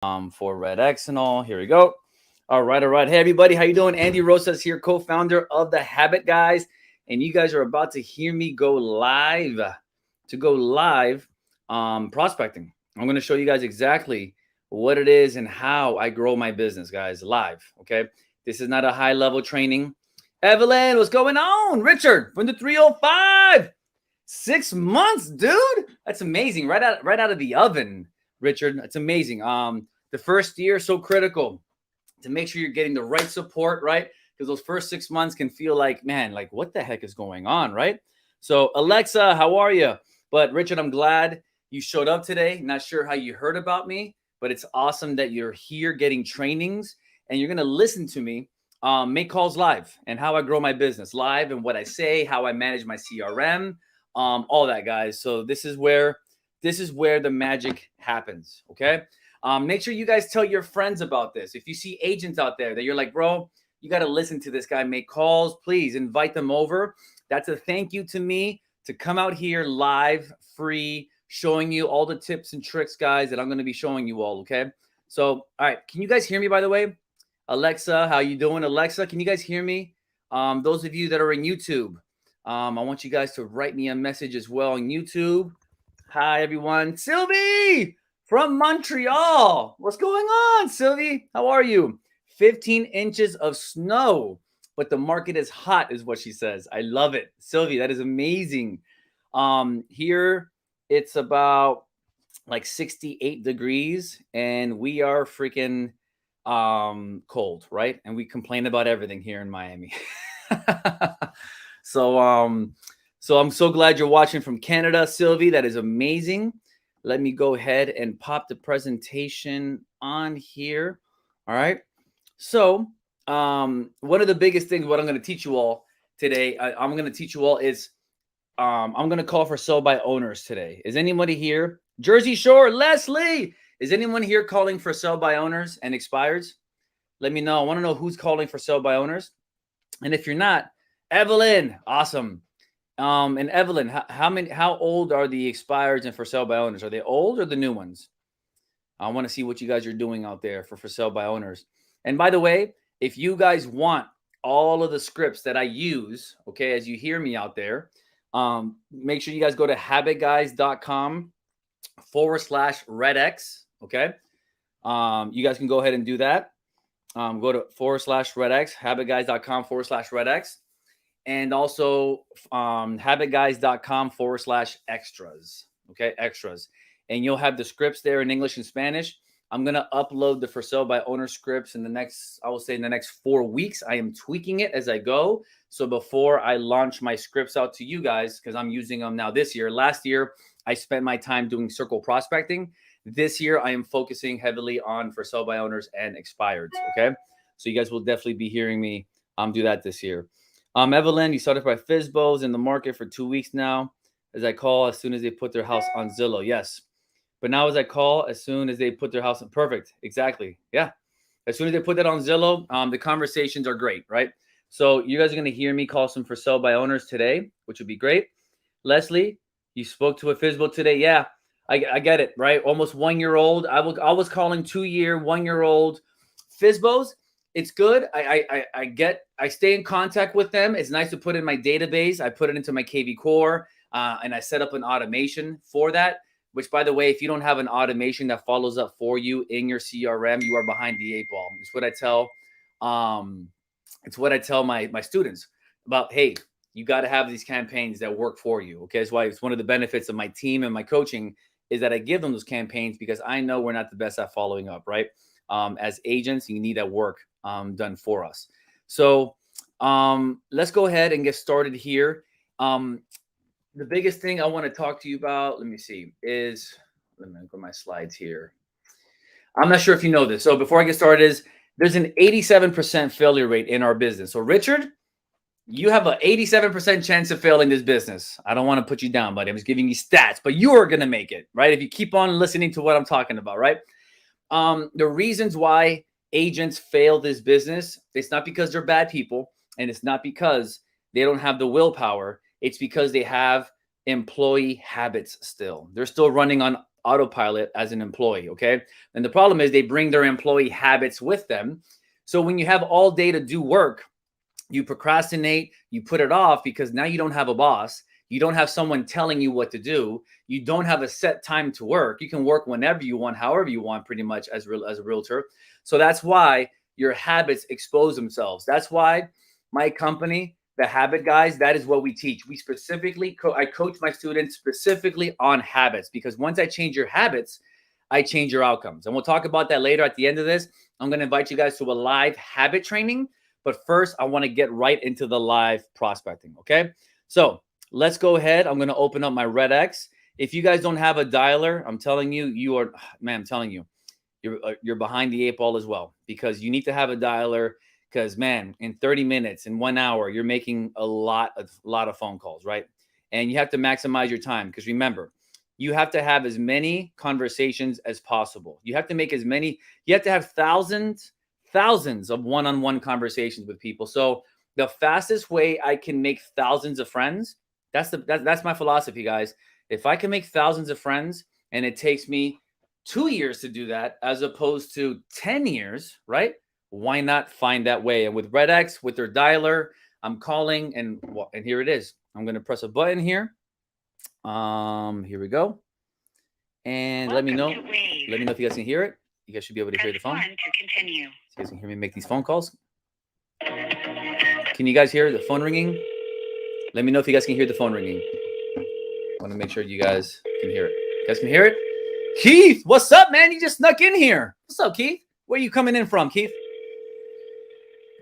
for REDX and all. Here we go. All right, all right. Hey, everybody. How you doing? Andy Rosas here, co-founder of The Habit Guys. And you guys are about to hear me go live, prospecting. I'm going to show you guys exactly what it is and how I grow my business, guys, live. Okay. This is not a high level training. Evelyn, what's going on? Richard from the 305. 6 months, dude. That's amazing. Right out of the oven, Richard. That's amazing. The first year is so critical to make sure you're getting the right support, right? Because those first 6 months can feel like, man, like what the heck is going on, right? So Alexa, how are you? But Richard, I'm glad you showed up today. Not sure how you heard about me, but it's awesome that you're here getting trainings and you're going to listen to me make calls live and how I grow my business live and what I say, how I manage my CRM, all that, guys. So this is where the magic happens. Okay. Make sure you guys tell your friends about this. If you see agents out there that you're like, bro, you got to listen to this guy make calls, please invite them over. That's a thank you to me to come out here live, free, showing you all the tips and tricks, guys, that I'm going to be showing you all. Okay. So, all right. Can you guys hear me, by the way? Alexa, how you doing? Alexa, can you guys hear me? Those of you that are in YouTube, I want you guys to write me a message as well on YouTube. Hi, everyone. Sylvie from Montreal. What's going on, Sylvie? How are you? 15 inches of snow, but the market is hot, is what she says. I love it. Sylvie, that is amazing. Here, it's about like 68 degrees, and we are freaking cold, right? And we complain about everything here in Miami. So I'm so glad you're watching from Canada, Sylvie. That is amazing. Let me go ahead and pop the presentation on here. All right. So one of the biggest things, what I'm going to teach you all today, I'm going to teach you all is I'm going to call for sell by owners today. Is anybody here? Jersey Shore, Leslie. Is anyone here calling for sell by owners and expireds? Let me know. I want to know who's calling for sell by owners. And if you're not, Evelyn, awesome. And Evelyn, how old are the expireds and for sale by owners? Are they old or the new ones? I want to see what you guys are doing out there for sale by owners. And by the way, if you guys want all of the scripts that I use, okay, as you hear me out there, make sure you guys go to habitguys.com/REDX. Okay. You guys can go ahead and do that. Go to /REDX, habitguys.com/REDX. And also habitguys.com/extras. Okay, extras. And you'll have the scripts there in English and Spanish. I'm going to upload the for sale by owner scripts in the next 4 weeks. I am tweaking it as I go. So before I launch my scripts out to you guys, because I'm using them now this year. Last year, I spent my time doing circle prospecting. This year, I am focusing heavily on for sale by owners and expireds. Okay. So you guys will definitely be hearing me do that this year. Evelyn, you started by FSBOs in the market for 2 weeks now. As I call as soon as they put their house on Zillow. Yes. But now as I call as soon as they put their house on. Perfect. Exactly. Yeah. As soon as they put that on Zillow, the conversations are great, right? So you guys are going to hear me call some for sale by owners today, which would be great. Leslie, you spoke to a FSBO today. Yeah, I get it, right? Almost 1 year old. I was calling 2 year, 1 year old FSBOs. It's good. I stay in contact with them. It's nice to put in my database. I put it into my KV Core and I set up an automation for that, which, by the way, if you don't have an automation that follows up for you in your CRM, you are behind the 8 ball. It's what I tell my students about, hey, you got to have these campaigns that work for you. Okay. That's why it's one of the benefits of my team and my coaching is that I give them those campaigns because I know we're not the best at following up, right? As agents, you need that work done for us. So let's go ahead and get started here. The biggest thing I want to talk to you about, let me see, is, let me go to my slides here. I'm not sure if you know this. So before I get started, there's an 87% failure rate in our business. So Richard, you have an 87% chance of failing this business. I don't want to put you down, buddy. I'm just giving you stats, but you are going to make it, right? If you keep on listening to what I'm talking about, right? The reasons why agents fail this business, it's not because they're bad people, and it's not because they don't have the willpower. It's because they have employee habits still. They're still running on autopilot as an employee. Okay. And the problem is they bring their employee habits with them. So when you have all day to do work, you procrastinate, you put it off because now you don't have a boss. You don't have someone telling you what to do. You don't have a set time to work. You can work whenever you want, however you want, pretty much as a realtor. So that's why your habits expose themselves. That's why my company, the Habit Guys, that is what we teach. We specifically, I coach my students specifically on habits, because once I change your habits, I change your outcomes. And we'll talk about that later at the end of this. I'm going to invite you guys to a live habit training. But first, I want to get right into the live prospecting, okay? So let's go ahead. I'm going to open up my REDX. If you guys don't have a dialer, I'm telling you, you are, man, I'm telling you, you're behind the 8 ball as well, because you need to have a dialer, because, man, in 30 minutes, in 1 hour, you're making a lot of phone calls, right? And you have to maximize your time, because remember, you have to have as many conversations as possible. You have to make as many, you have to have thousands of one-on-one conversations with people. So the fastest way I can make thousands of friends, that's my philosophy, guys. If I can make thousands of friends and it takes me 2 years to do that, as opposed to 10 years, right? Why not find that way? And with REDX, with their dialer, I'm calling, and here it is. I'm going to press a button here. Here we go. And let me know if you guys can hear it. You guys should be able to hear the phone. To continue. So you guys can hear me make these phone calls. Can you guys hear the phone ringing? Let me know if you guys can hear the phone ringing. I want to make sure you guys can hear it. You guys can hear it? Keith, what's up, man? You just snuck in here. What's up, Keith? Where are you coming in from, Keith?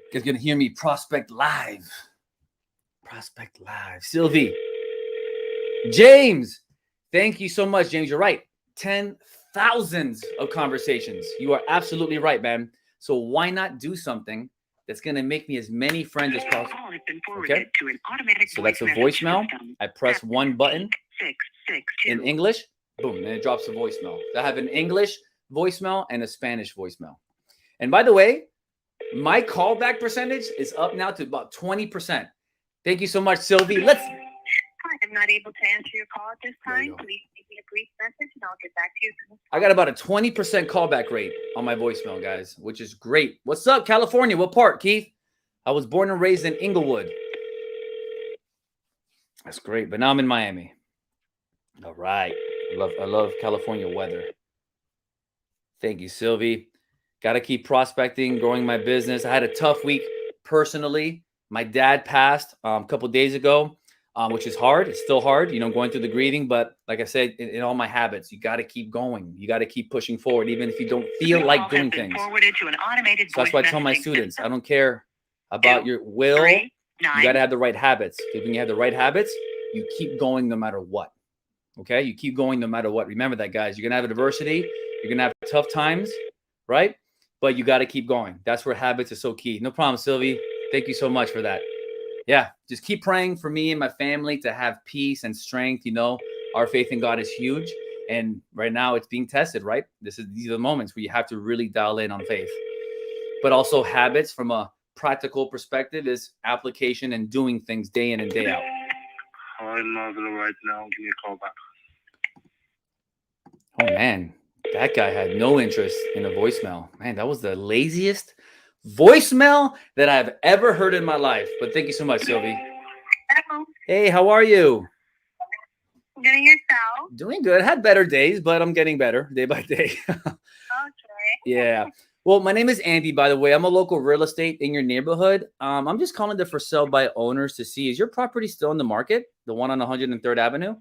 You guys gonna hear me prospect live. Prospect live. Sylvie. James. Thank you so much, James. You're right. 10,000s of conversations. You are absolutely right, man. So why not do something that's going to make me as many friends as possible? Okay. So that's a voicemail. I press one button in English. Boom. And it drops a voicemail. I have an English voicemail and a Spanish voicemail. And by the way, my callback percentage is up now to about 20%. Thank you so much, Sylvie. I'm not able to answer your call at this time. Please leave me a brief message and I'll get back to you. I got about a 20% callback rate on my voicemail, guys, which is great. What's up, California? What part, Keith? I was born and raised in Inglewood. That's great, but now I'm in Miami. All right. I love California weather. Thank you, Sylvie. Got to keep prospecting, growing my business. I had a tough week personally. My dad passed a couple of days ago. Which is hard. It's still hard, going through the grieving. But like I said, in all my habits, you got to keep going. You got to keep pushing forward, even if you don't feel like doing things. So that's why I tell my students, I don't care about your will. You got to have the right habits. When you have the right habits, you keep going no matter what. Okay? You keep going no matter what. Remember that, guys. You're going to have adversity. You're going to have tough times, right? But you got to keep going. That's where habits are so key. No problem, Sylvie. Thank you so much for that. Yeah, just keep praying for me and my family to have peace and strength. Our faith in God is huge. And right now it's being tested, right? These are the moments where you have to really dial in on faith. But also habits from a practical perspective is application and doing things day in and day out. I'm not available right now. Give me a call back. Oh, man. That guy had no interest in a voicemail. Man, that was the laziest voicemail that I've ever heard in my life. But thank you so much, Sylvie. Hello. Hey, how are you? Doing yourself? Doing good. Had better days, but I'm getting better day by day. Okay. Yeah. Well, my name is Andy, by the way. I'm a local real estate in your neighborhood. I'm just calling the for sale by owners to see, is your property still in the market? The one on 103rd Avenue?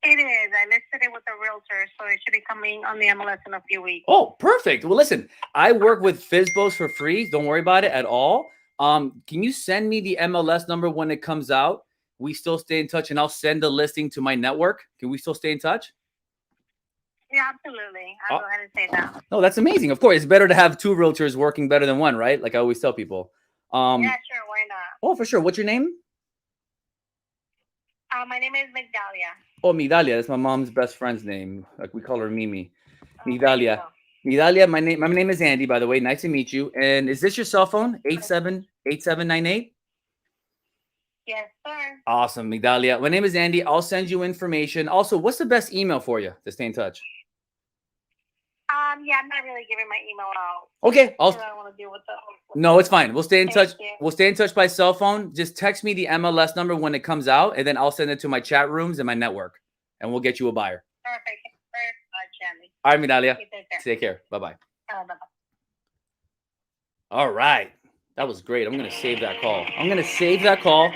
It is. I listed it with a realtor, so it should be coming on the MLS in a few weeks. Oh, perfect. Well, listen, I work with FSBOs for free. Don't worry about it at all. Can you send me the MLS number when it comes out? We still stay in touch, and I'll send the listing to my network. Can we still stay in touch? Yeah, absolutely. I'll go ahead and say that. No, that's amazing. Of course, it's better to have two realtors working better than one, right? Like I always tell people. Yeah, sure. Why not? Oh, for sure. What's your name? My name is Migdalia. Oh, Migdalia. That's my mom's best friend's name. Like we call her Mimi. Migdalia. Migdalia, my name is Andy, by the way. Nice to meet you. And is this your cell phone? 8798? Yes, sir. Awesome, Migdalia. My name is Andy. I'll send you information. Also, what's the best email for you to stay in touch? Yeah, I'm not really giving my email out. Okay, I don't want to deal with the. No, it's fine. We'll stay in touch. you. We'll stay in touch by cell phone. Just text me the MLS number when it comes out, and then I'll send it to my chat rooms and my network, and we'll get you a buyer. Perfect. Thank you very much, Andy. All right, Migdalia. You take care. Take care. Bye-bye. Bye-bye. All right. That was great. I'm going to save that call. I'm going to save that call. All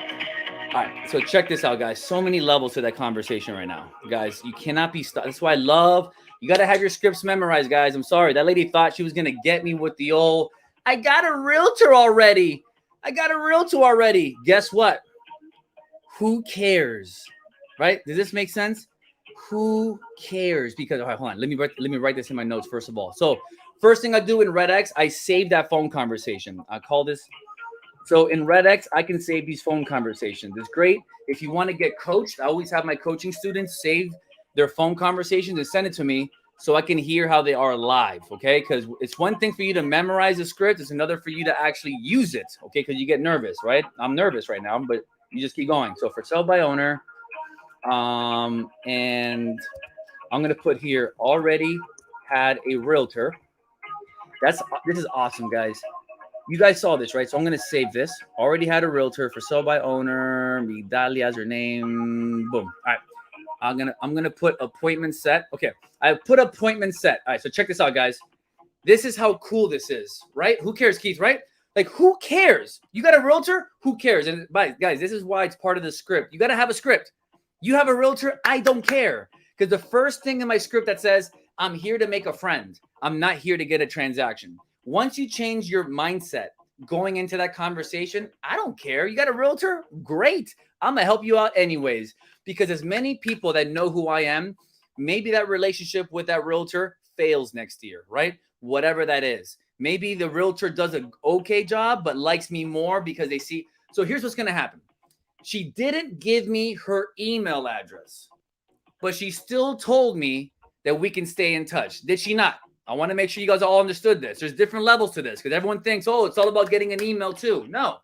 right. So check this out, guys. So many levels to that conversation right now. Guys, you cannot be stuck. That's why I love, you got to have your scripts memorized, guys. I'm sorry. That lady thought she was going to get me with the old, I got a realtor already. Guess what? Who cares? Right? Does this make sense? Who cares? Because, all right, hold on. Let me write this in my notes first of all. So first thing I do in REDX, I save that phone conversation. I call this. So in REDX, I can save these phone conversations. It's great. If you want to get coached, I always have my coaching students save their phone conversations and send it to me so I can hear how they are live, okay? Because it's one thing for you to memorize the script. It's another for you to actually use it, okay? Because you get nervous, right? I'm nervous right now, but you just keep going. So for sell by owner, and I'm going to put here, already had a realtor. This is awesome, guys. You guys saw this, right? So I'm going to save this. Already had a realtor for sell by owner. Migdalia has her name. Boom. All right. I'm gonna put appointment set. Okay. I put appointment set. All right. So check this out, guys. This is how cool this is, right? Who cares, Keith, right? Like, who cares? You got a realtor? Who cares? And guys, this is why it's part of the script. You got to have a script. You have a realtor? I don't care. Because the first thing in my script that says, I'm here to make a friend. I'm not here to get a transaction. Once you change your mindset going into that conversation, I don't care. You got a realtor? Great. I'm going to help you out anyways. Because as many people that know who I am, maybe that relationship with that realtor fails next year, right? Whatever that is. Maybe the realtor does an okay job, but likes me more because they see. So here's what's going to happen. She didn't give me her email address, but she still told me that we can stay in touch. Did she not? I want to make sure you guys all understood this. There's different levels to this because everyone thinks, oh, it's all about getting an email too. No,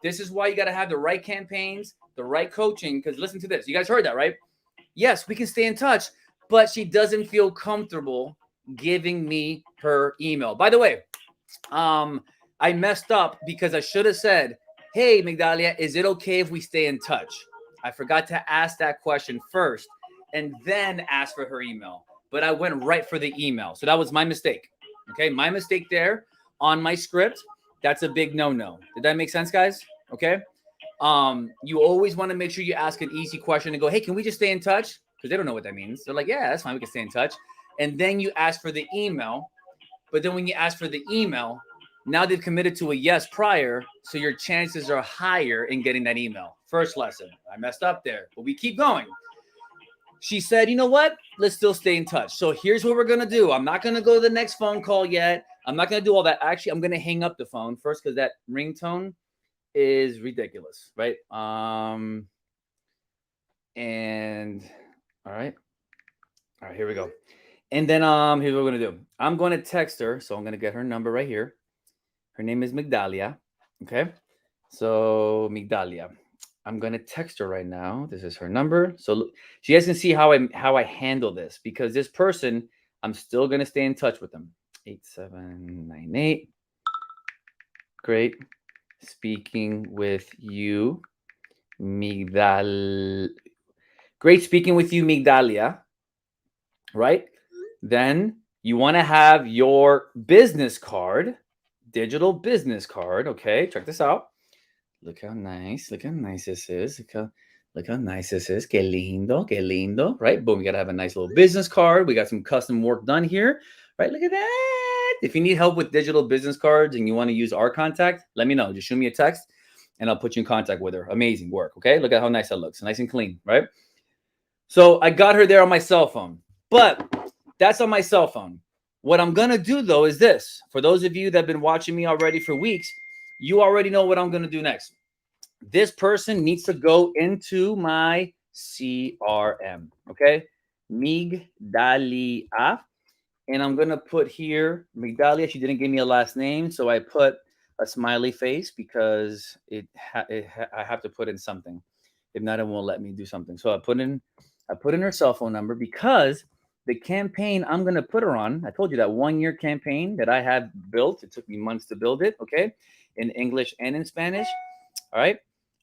this is why you got to have the right campaigns, the right coaching. Because listen to this. You guys heard that, right? Yes, we can stay in touch, but she doesn't feel comfortable giving me her email. By the way, I messed up because I should have said, hey, Migdalia, is it okay if we stay in touch? I forgot to ask that question first and then ask for her email. But I went right for the email. So that was my mistake. Okay, my mistake there on my script. That's a big no-no. Did that make sense, guys? Okay. You always want to make sure you ask an easy question and go, hey, can we just stay in touch? Because they don't know what that means. They're like, yeah, that's fine. We can stay in touch. And then you ask for the email. But then when you ask for the email, now they've committed to a yes prior. So your chances are higher in getting that email. First lesson. I messed up there, but we keep going. She said, you know what? Let's still stay in touch. So here's what we're going to do. I'm not going to go to the next phone call yet. I'm not going to do all that. Actually, I'm going to hang up the phone first because that ringtone is ridiculous, right? And all right, here we go. And then here's what we're going to do. I'm going to text her. So I'm going to get her number right here. Her name is Migdalia. Okay. So Migdalia. I'm going to text her right now. This is her number. So look, you guys can see how I handle this because this person, I'm still going to stay in touch with them. 8798. Great. Speaking with you, Migdalia. Great speaking with you, Migdalia. Right? Then you want to have your business card, digital business card. Okay, check this out. Look how nice. Look how nice this is. Look how nice this is. Que lindo, que lindo. Right? Boom. We got to have a nice little business card. We got some custom work done here. Right? Look at that. If you need help with digital business cards and you want to use our contact, let me know. Just shoot me a text and I'll put you in contact with her. Amazing work. Okay? Look at how nice that looks. Nice and clean. Right? So I got her there on my cell phone. But that's on my cell phone. What I'm going to do, though, is this. For those of you that have been watching me already for weeks, you already know what I'm going to do next. This person needs to go into my CRM, okay? Migdalia. And I'm going to put here, Migdalia, she didn't give me a last name, so I put a smiley face because I have to put in something. If not, it won't let me do something. So I put in her cell phone number because the campaign I'm gonna put her on. I told you that 1 year campaign that I have built. It took me months to build it. Okay, in English and in Spanish. All right.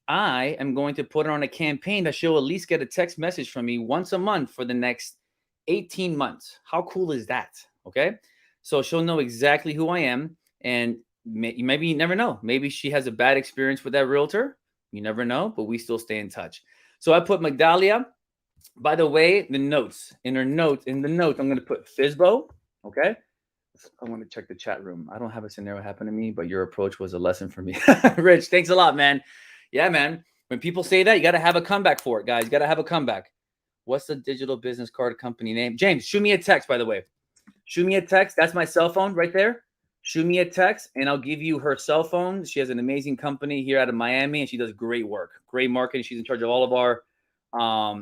I am going to put her on a campaign that she'll at least get a text message from me once a month for the next 18 months. How cool is that? Okay. So she'll know exactly who I am. And maybe you never know. Maybe she has a bad experience with that realtor. You never know, but we still stay in touch. So I put Magdalia. By the way, the notes, in the notes, I'm going to put FISBO. Okay. I want to check the chat room. I don't have a scenario happen to me, but your approach was a lesson for me. Rich, thanks a lot, man. Yeah, man. When people say that, you got to have a comeback for it, guys. You got to have a comeback. What's the digital business card company name? James, shoot me a text, by the way. Shoot me a text. That's my cell phone right there. Shoot me a text, and I'll give you her cell phone. She has an amazing company here out of Miami, and she does great work, great marketing. She's in charge of all of our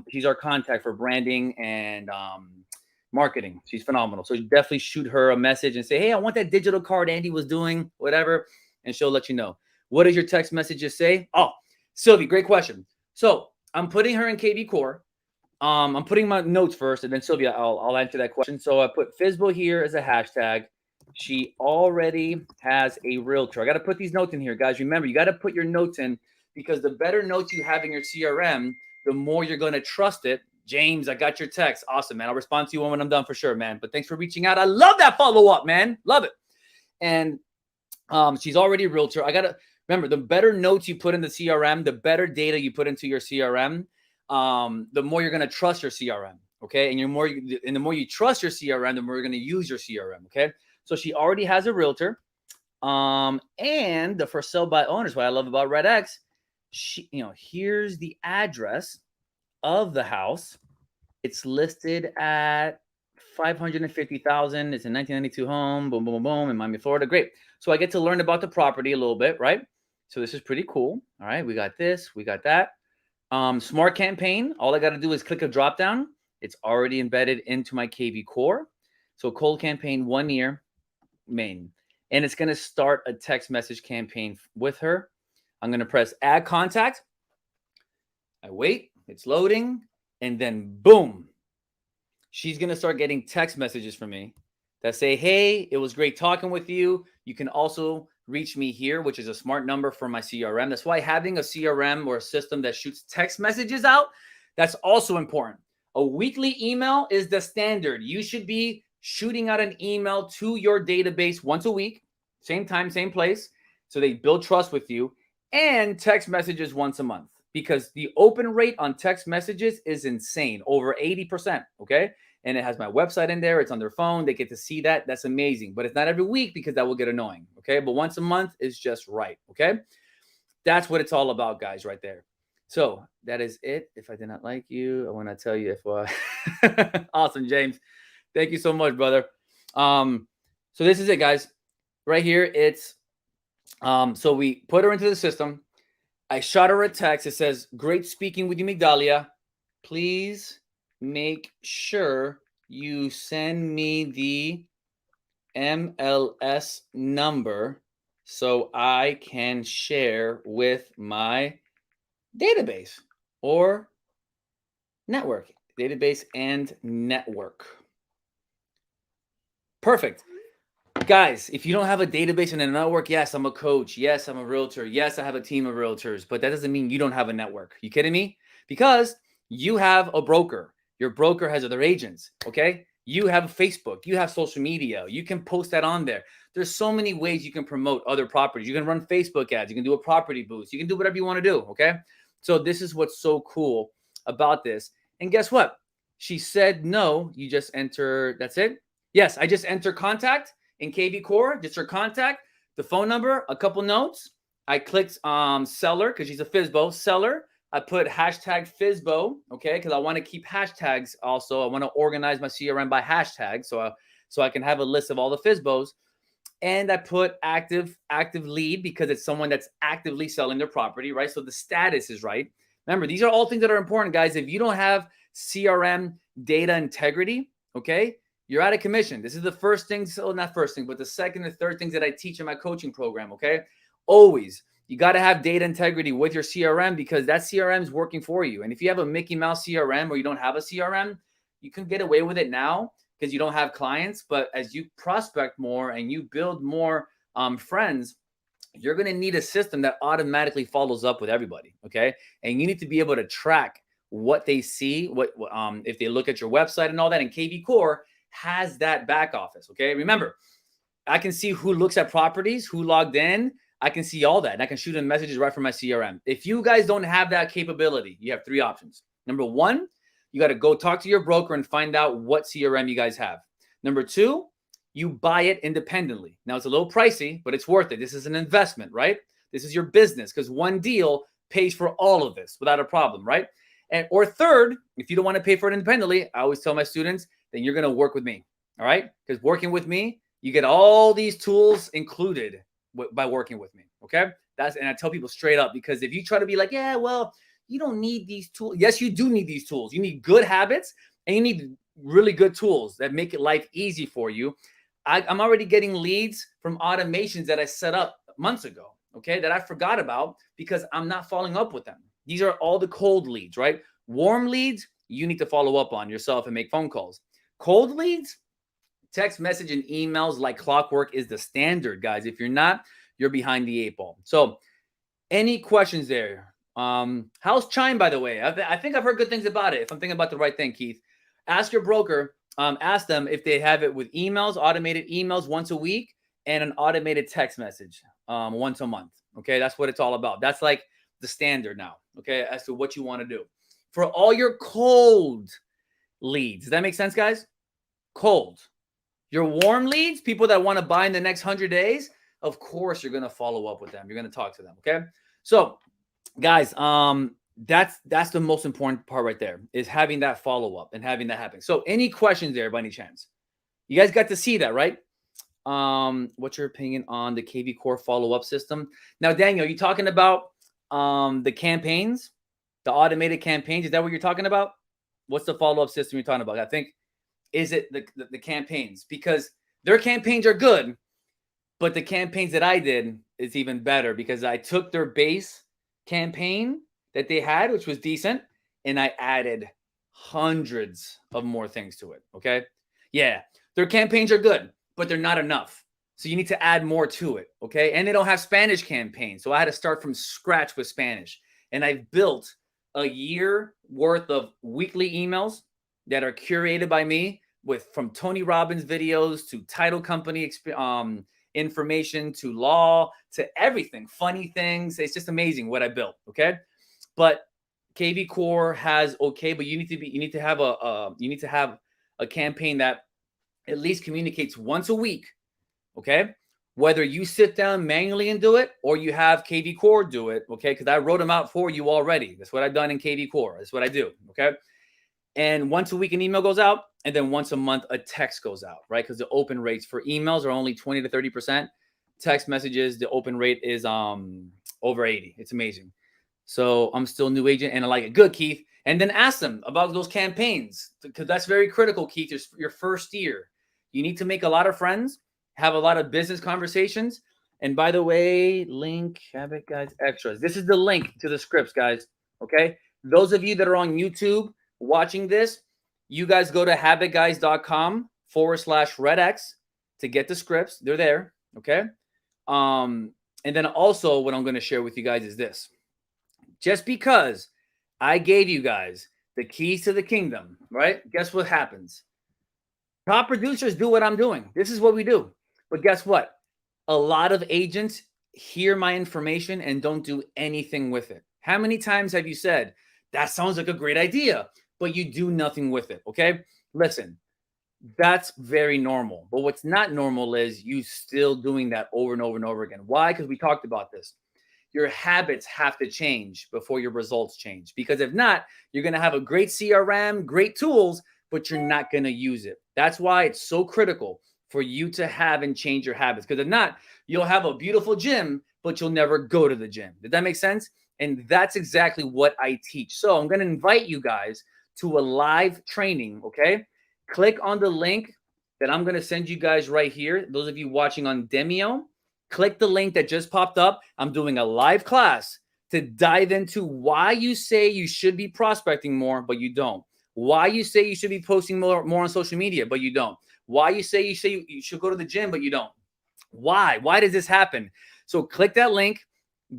she's our contact for branding and marketing. She's phenomenal. So definitely shoot her a message and say, hey, I want that digital card Andy was doing, whatever, and she'll let you know. What does your text messages say? Oh, Sylvie, great question. So I'm putting her in KV Core. I'm putting my notes first, and then Sylvia, I'll answer that question. So I put FISBO here as a hashtag. She already has a realtor. I got to put these notes in here, guys. Remember, you got to put your notes in because the better notes you have in your CRM, the more you're going to trust it. James, I got your text. Awesome, man. I'll respond to you when I'm done for sure, man. But thanks for reaching out. I love that follow-up, man. Love it. And she's already a realtor. I got to remember, the better notes you put in the CRM, the better data you put into your CRM, the more you're going to trust your CRM. Okay. And the more you trust your CRM, the more you're going to use your CRM. Okay. So she already has a realtor. And the for sale by owners, what I love about REDX, here's the address of the house. It's listed at $550,000. It's a 1992 home. Boom, boom, boom, boom, in Miami, Florida. Great. So I get to learn about the property a little bit, right? So this is pretty cool. All right, we got this, we got that. Smart campaign. All I got to do is click a drop down. It's already embedded into my KV Core. So cold campaign, 1 year, main. And it's going to start a text message campaign with her. I'm going to press add contact. I wait, it's loading, and then boom, she's going to start getting text messages from me that say, hey, it was great talking with you. You can also reach me here, which is a smart number for my CRM. That's why having a CRM or a system that shoots text messages out, that's also important. A weekly email is the standard. You should be shooting out an email to your database once a week, same time, same place, so they build trust with you, and text messages once a month, because the open rate on text messages is insane, over 80%, okay? And it has my website in there. It's on their phone. They get to see that. That's amazing. But it's not every week because that will get annoying, okay? But once a month is just right, okay? That's what it's all about, guys, right there. So that is it. If I did not like you, I want to tell you if awesome, James. Thank you so much, brother. So this is it, guys. Right here, it's so we put her into the system. I shot her a text. It says, great speaking with you, Migdalia. Please make sure you send me the MLS number so I can share with my database or network. Database and network. Perfect. Guys, if you don't have a database and a network, yes, I'm a coach. Yes, I'm a realtor. Yes, I have a team of realtors, but that doesn't mean you don't have a network. You kidding me? Because you have a broker. Your broker has other agents, okay? You have Facebook. You have social media. You can post that on there. There's so many ways you can promote other properties. You can run Facebook ads. You can do a property boost. You can do whatever you want to do, okay? So this is what's so cool about this. And guess what? She said no. You just enter, that's it? Yes, I just enter contact in KV Core, just her contact, the phone number, a couple notes. I clicked seller because she's a FISBO seller. I put hashtag FISBO, okay, because I want to keep hashtags also. I want to organize my CRM by hashtag so I can have a list of all the FISBOs. And I put active lead because it's someone that's actively selling their property, right? So the status is right. Remember, these are all things that are important, guys. If you don't have CRM data integrity, okay, you're out of commission. This is the first thing, so not first thing, but the second and third things that I teach in my coaching program, okay? Always. You got to have data integrity with your CRM because that CRM is working for you. And if you have a Mickey Mouse CRM or you don't have a CRM, you can get away with it now because you don't have clients. But as you prospect more and you build more friends, you're going to need a system that automatically follows up with everybody. Okay. And you need to be able to track what they see, if they look at your website and all that. And KV Core has that back office. Okay. Remember, I can see who looks at properties, who logged in. I can see all that. And I can shoot them messages right from my CRM. If you guys don't have that capability, you have three options. Number one, you got to go talk to your broker and find out what CRM you guys have. Number two, you buy it independently. Now, it's a little pricey, but it's worth it. This is an investment, right? This is your business because one deal pays for all of this without a problem, right? Or third, if you don't want to pay for it independently, I always tell my students, then you're going to work with me, all right? Because working with me, you get all these tools included by working with me, okay? And I tell people straight up, because if you try to be like, yeah, well, you don't need these tools. Yes, you do need these tools. You need good habits and you need really good tools that make it life easy for you. I'm already getting leads from automations that I set up months ago, okay, that I forgot about because I'm not following up with them. These are all the cold leads, right? Warm leads, you need to follow up on yourself and make phone calls. Cold leads, text message and emails like clockwork is the standard, guys. If you're not, you're behind the eight ball. So any questions there? How's Chime, by the way? I think I've heard good things about it. If I'm thinking about the right thing, Keith, ask your broker. Ask them if they have it with emails, automated emails once a week, and an automated text message once a month. Okay, that's what it's all about. That's like the standard now, okay, as to what you want to do. For all your cold leads, does that make sense, guys? Cold. Your warm leads, people that want to buy in the next 100 days, of course, you're going to follow up with them. You're going to talk to them, okay? So, guys, that's the most important part right there is having that follow-up and having that happen. So, any questions there by any chance? You guys got to see that, right? What's your opinion on the KV Core follow-up system? Now, Daniel, you talking about the campaigns, the automated campaigns? Is that what you're talking about? What's the follow-up system you're talking about? I think, is it the campaigns? Because their campaigns are good, but the campaigns that I did is even better because I took their base campaign that they had, which was decent, and I added hundreds of more things to it, okay? Yeah, their campaigns are good, but they're not enough. So you need to add more to it, okay? And they don't have Spanish campaigns, so I had to start from scratch with Spanish. And I've built a year worth of weekly emails that are curated by me from Tony Robbins videos to title company information to law to everything, funny things. It's just amazing what I built, okay? But KV Core has but you need to have a campaign that at least communicates once a week, okay? Whether you sit down manually and do it or you have KV Core do it, okay? Because I wrote them out for you already. That's what I've done in KV Core. That's what I do, okay? And once a week an email goes out, and then once a month a text goes out, right? Because the open rates for emails are only 20 to 30%. Text messages, the open rate is over 80. It's amazing. So I'm still a new agent and I like it. Good, Keith. And then ask them about those campaigns because that's very critical, Keith. It's your first year. You need to make a lot of friends, have a lot of business conversations. And by the way, link, Habit Guys Extras. This is the link to the scripts, guys. Okay? Those of you that are on YouTube watching this, you guys go to habitguys.com/REDX to get the scripts. They're there. Okay? And then also what I'm going to share with you guys is this. Just because I gave you guys the keys to the kingdom, right? Guess what happens? Top producers do what I'm doing. This is what we do. But guess what? A lot of agents hear my information and don't do anything with it. How many times have you said, that sounds like a great idea, but you do nothing with it, okay? Listen, that's very normal. But what's not normal is you still doing that over and over and over again. Why? Because we talked about this. Your habits have to change before your results change. Because if not, you're going to have a great CRM, great tools, but you're not going to use it. That's why it's so critical for you to have and change your habits. Because if not, you'll have a beautiful gym, but you'll never go to the gym. Did that make sense? And that's exactly what I teach. So I'm going to invite you guys to a live training, okay? Click on the link that I'm going to send you guys right here. Those of you watching on Demio, Click the link that just popped up. I'm doing a live class to dive into why you say you should be prospecting more, but you don't. Why you say you should be posting more on social media, but you don't. Why you say you should go to the gym, but you don't. Why? Why does this happen? So click that link,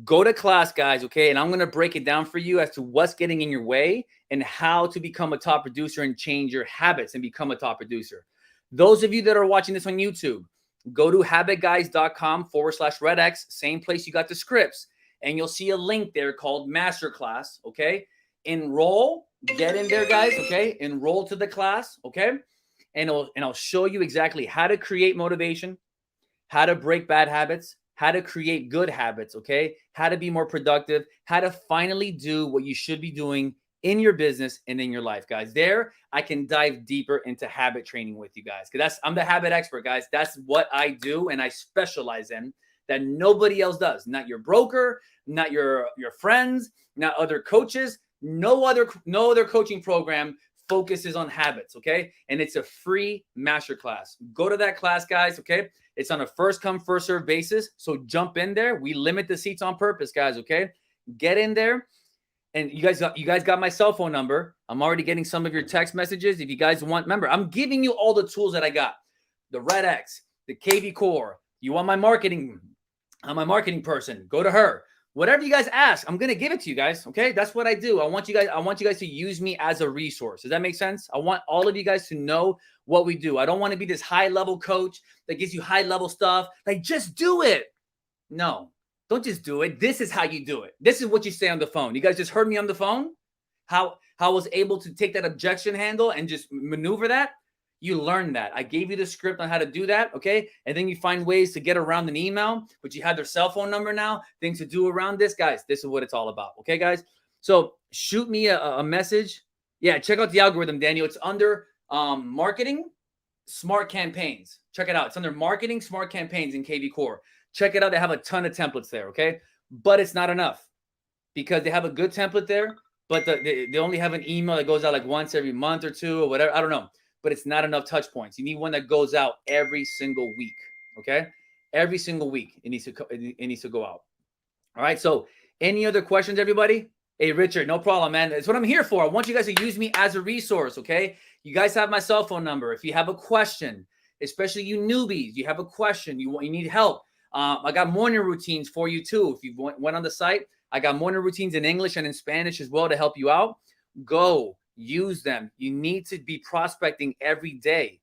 go to class, guys, okay? And I'm going to break it down for you as to what's getting in your way and how to become a top producer and change your habits and become a top producer. Those of you that are watching this on YouTube, go to habitguys.com/REDX, same place you got the scripts, and you'll see a link there called Masterclass, okay? Enroll, get in there, guys, okay? Enroll to the class, okay? And I'll show you exactly how to create motivation, how to break bad habits, how to create good habits, okay? How to be more productive, how to finally do what you should be doing in your business and in your life, guys. There, I can dive deeper into habit training with you guys. Because I'm the habit expert, guys. That's what I do and I specialize in that nobody else does. Not your broker, not your friends, not other coaches. No other coaching program focuses on habits, okay? And it's a free masterclass. Go to that class, guys, okay? It's on a first come, first serve basis. So jump in there. We limit the seats on purpose, guys, okay? Get in there. And you guys got my cell phone number. I'm already getting some of your text messages. If you guys want, remember, I'm giving you all the tools that I got. The REDX, the KV Core. You want my marketing? I'm a marketing person. Go to her. Whatever you guys ask, I'm going to give it to you guys. Okay. That's what I do. I want you guys to use me as a resource. Does that make sense? I want all of you guys to know what we do. I don't want to be this high level coach that gives you high level stuff. Like, just do it. No, don't just do it. This is how you do it. This is what you say on the phone. You guys just heard me on the phone. How I was able to take that objection handle and just maneuver that. You learn that. I gave you the script on how to do that, okay? And then you find ways to get around an email, but you have their cell phone number now, things to do around this. Guys, this is what it's all about, okay, guys? So shoot me a message. Yeah, check out the algorithm, Daniel. It's under Marketing Smart Campaigns. Check it out. It's under Marketing Smart Campaigns in KV Core. Check it out. They have a ton of templates there, okay? But it's not enough because they have a good template there, but they only have an email that goes out like once every month or two or whatever. I don't know. But it's not enough touch points. You need one that goes out every single week, okay? Every single week it needs to go out. All right, so any other questions, everybody? Hey, Richard, no problem, man. That's what I'm here for. I want you guys to use me as a resource, okay? You guys have my cell phone number. If you have a question, especially you newbies, you have a question, you need help. I got morning routines for you too. If you went on the site, I got morning routines in English and in Spanish as well to help you out. Go. Use them. You need to be prospecting every day.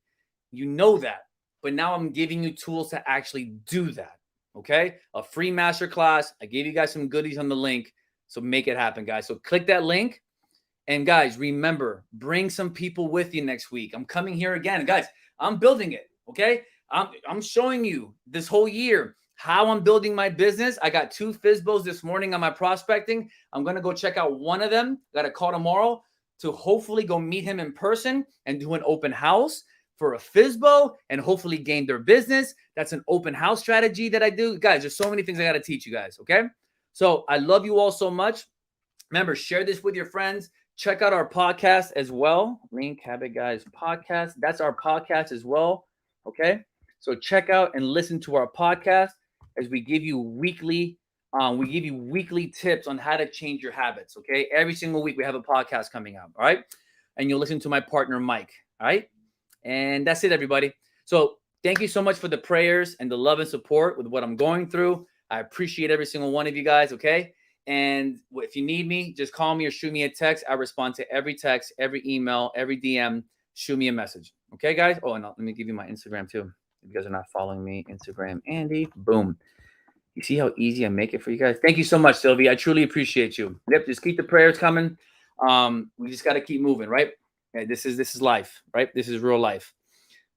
You know that. But now I'm giving you tools to actually do that. Okay? A free masterclass. I gave you guys some goodies on the link. So make it happen, guys. So click that link. And guys, remember, bring some people with you next week. I'm coming here again. Guys, I'm building it. Okay? I'm showing you this whole year how I'm building my business. I got 2 FSBOs this morning on my prospecting. I'm going to go check out one of them. Got a call tomorrow to hopefully go meet him in person and do an open house for a FSBO and hopefully gain their business. That's an open house strategy that I do. Guys, there's so many things I got to teach you guys, okay? So I love you all so much. Remember, share this with your friends. Check out our podcast as well. Link Habit Guys podcast. That's our podcast as well, okay? So check out and listen to our podcast as we give you weekly tips on how to change your habits, okay? Every single week we have a podcast coming out, all right? And you'll listen to my partner, Mike, all right? And that's it, everybody. So thank you so much for the prayers and the love and support with what I'm going through. I appreciate every single one of you guys, okay? And if you need me, just call me or shoot me a text. I respond to every text, every email, every DM. Shoot me a message, okay, guys? Oh, and let me give you my Instagram too. If you guys are not following me, Instagram, Andy, boom. You see how easy I make it for you guys? Thank you so much, Sylvie. I truly appreciate you. Yep, just keep the prayers coming. We just got to keep moving, right? Okay, this is life, right? This is real life.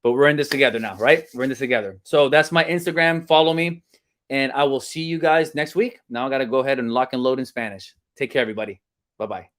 But we're in this together now, right? We're in this together. So that's my Instagram. Follow me. And I will see you guys next week. Now I got to go ahead and lock and load in Spanish. Take care, everybody. Bye-bye.